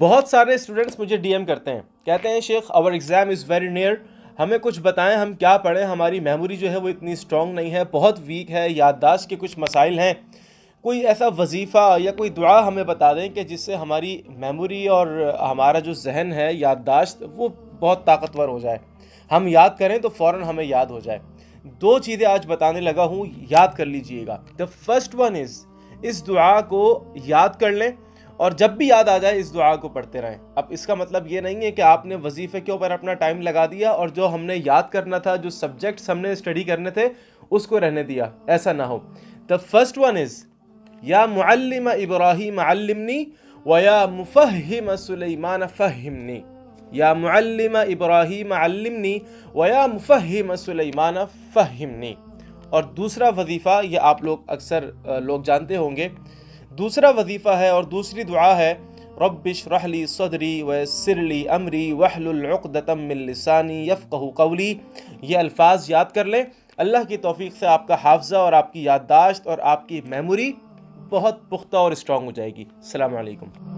بہت سارے اسٹوڈنٹس مجھے ڈی ایم کرتے ہیں، کہتے ہیں شیخ اور ایگزام از ویری نیئر، ہمیں کچھ بتائیں ہم کیا پڑھیں، ہماری میموری جو ہے وہ اتنی اسٹرانگ نہیں ہے، بہت ویک ہے، یادداشت کے کچھ مسائل ہیں، کوئی ایسا وظیفہ یا کوئی دعا ہمیں بتا دیں کہ جس سے ہماری میموری اور ہمارا جو ذہن ہے یادداشت وہ بہت طاقتور ہو جائے، ہم یاد کریں تو فوراً ہمیں یاد ہو جائے۔ دو چیزیں آج بتانے لگا ہوں، یاد کر لیجئے گا۔ دا فرسٹ ون از، اس دعا کو یاد کر لیں اور جب بھی یاد آ جائے اس دعا کو پڑھتے رہیں۔ اب اس کا مطلب یہ نہیں ہے کہ آپ نے وظیفے کے اوپر اپنا ٹائم لگا دیا اور جو ہم نے یاد کرنا تھا، جو سبجیکٹس ہم نے اسٹڈی کرنے تھے اس کو رہنے دیا، ایسا نہ ہو۔ دا فرسٹ ون از، یا معلم ابراہیم علمنی ویا مفہم سلیمان فہمنی، یا معلم ابراہیم علمنی ویا مفہم سلیمان فہمنی۔ اور دوسرا وظیفہ، یہ آپ لوگ اکثر لوگ جانتے ہوں گے، دوسرا وظیفہ ہے اور دوسری دعا ہے، رب اشرح لی صدری ویسر لی امری واحلل عقدۃ من لسانی یفقہوا قولی۔ یہ الفاظ یاد کر لیں، اللہ کی توفیق سے آپ کا حافظہ اور آپ کی یادداشت اور آپ کی میموری بہت پختہ اور اسٹرانگ ہو جائے گی۔ السلام علیکم۔